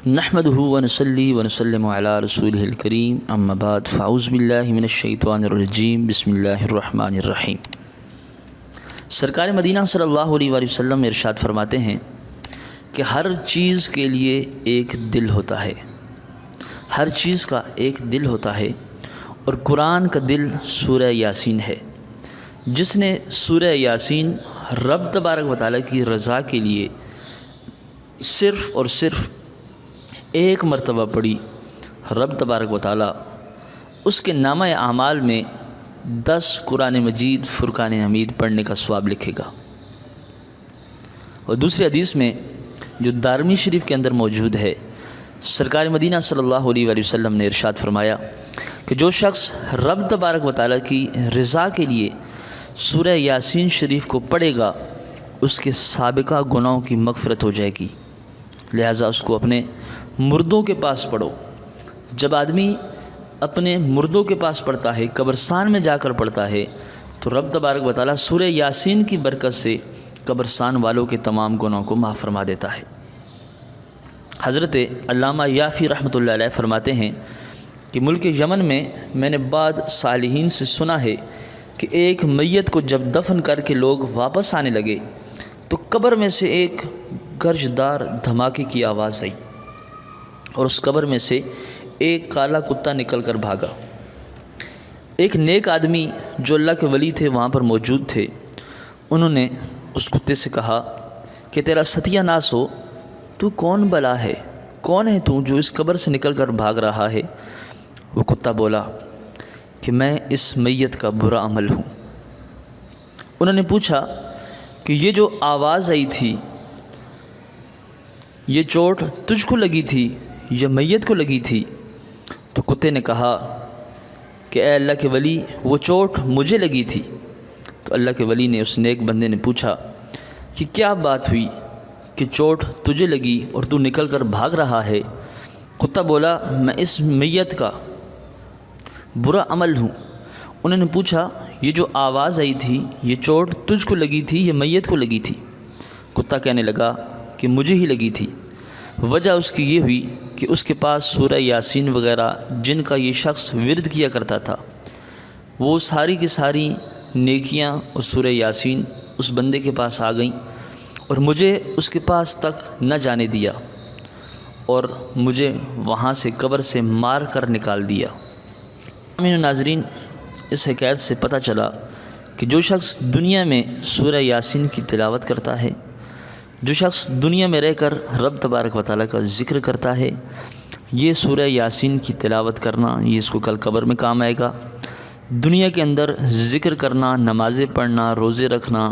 نحمده ونصلي ونسلم على رسوله الكريم اما بعد فاعوذ باللہ من الشیطان الرجیم بسم اللہ الرحمن الرحیم۔ سرکار مدینہ صلی اللہ علیہ وآلہ وسلم ارشاد فرماتے ہیں کہ ہر چیز کے لیے ایک دل ہوتا ہے، ہر چیز کا ایک دل ہوتا ہے، اور قرآن کا دل سورہ یاسین ہے۔ جس نے سورہ یاسین رب تبارک و تعالیٰ کی رضا کے لیے صرف اور صرف ایک مرتبہ پڑھی، رب تبارک و تعالیٰ اس کے نامہ اعمال میں 10 قرآن مجید فرقان حمید پڑھنے کا ثواب لکھے گا۔ اور دوسری حدیث میں جو دارمی شریف کے اندر موجود ہے، سرکار مدینہ صلی اللہ علیہ وآلہ وسلم نے ارشاد فرمایا کہ جو شخص رب تبارک و تعالیٰ کی رضا کے لیے سورہ یاسین شریف کو پڑھے گا، اس کے سابقہ گناہوں کی مغفرت ہو جائے گی، لہٰذا اس کو اپنے مردوں کے پاس پڑھو۔ جب آدمی اپنے مردوں کے پاس پڑھتا ہے، قبرستان میں جا کر پڑھتا ہے، تو رب تبارک و تعالیٰ سورہ یاسین کی برکت سے قبرستان والوں کے تمام گناہوں کو معاف فرما دیتا ہے۔ حضرت علامہ یافی رحمۃ اللہ علیہ فرماتے ہیں کہ ملک یمن میں نے بعض صالحین سے سنا ہے کہ ایک میت کو جب دفن کر کے لوگ واپس آنے لگے تو قبر میں سے ایک گرجدار دھماکے کی آواز آئی، اور اس قبر میں سے ایک کالا کتا نکل کر بھاگا۔ ایک نیک آدمی جو اللہ کے ولی تھے وہاں پر موجود تھے، انہوں نے اس کتے سے کہا کہ تیرا ستیہ ناس ہو، تو کون بلا ہے، کون ہے تو جو اس قبر سے نکل کر بھاگ رہا ہے؟ وہ کتا بولا کہ میں اس میت کا برا عمل ہوں۔ انہوں نے پوچھا کہ یہ جو آواز آئی تھی، یہ چوٹ تجھ کو لگی تھی یا میت کو لگی تھی؟ تو کتے نے کہا کہ اے اللہ کے ولی، وہ چوٹ مجھے لگی تھی۔ تو اللہ کے ولی نے، اس نیک بندے نے پوچھا کہ کیا بات ہوئی کہ چوٹ تجھے لگی اور تو نکل کر بھاگ رہا ہے؟ کتا بولا میں اس میت کا برا عمل ہوں۔ انہوں نے پوچھا یہ جو آواز آئی تھی، یہ چوٹ تجھ کو لگی تھی یا میت کو لگی تھی؟ کتا کہنے لگا کہ مجھے ہی لگی تھی۔ وجہ اس کی یہ ہوئی کہ اس کے پاس سورہ یاسین وغیرہ جن کا یہ شخص ورد کیا کرتا تھا، وہ ساری کی ساری نیکیاں اور سورہ یاسین اس بندے کے پاس آ گئیں، اور مجھے اس کے پاس تک نہ جانے دیا، اور مجھے وہاں سے قبر سے مار کر نکال دیا۔ امین ناظرین، اس حکایت سے پتہ چلا کہ جو شخص دنیا میں سورہ یاسین کی تلاوت کرتا ہے، جو شخص دنیا میں رہ کر رب تبارک و تعالیٰ کا ذکر کرتا ہے، یہ سورہ یاسین کی تلاوت کرنا یہ اس کو کل قبر میں کام آئے گا۔ دنیا کے اندر ذکر کرنا، نمازیں پڑھنا، روزے رکھنا،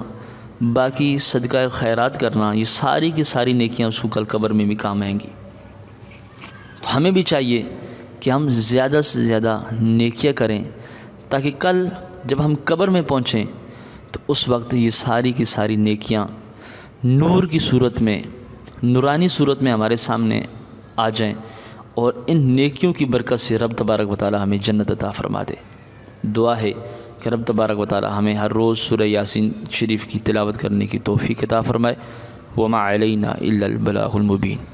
باقی صدقہ خیرات کرنا، یہ ساری کی ساری نیکیاں اس کو کل قبر میں بھی کام آئیں گی۔ تو ہمیں بھی چاہیے کہ ہم زیادہ سے زیادہ نیکیاں کریں، تاکہ کل جب ہم قبر میں پہنچیں تو اس وقت یہ ساری کی ساری نیکیاں نور کی صورت میں، نورانی صورت میں ہمارے سامنے آ جائیں، اور ان نیکیوں کی برکت سے رب تبارک و تعالیٰ ہمیں جنت عطا فرما دے۔ دعا ہے کہ رب تبارک و تعالیٰ ہمیں ہر روز سورہ یاسین شریف کی تلاوت کرنے کی توفیق عطا فرمائے۔ وما علینا الا البلاغ المبین۔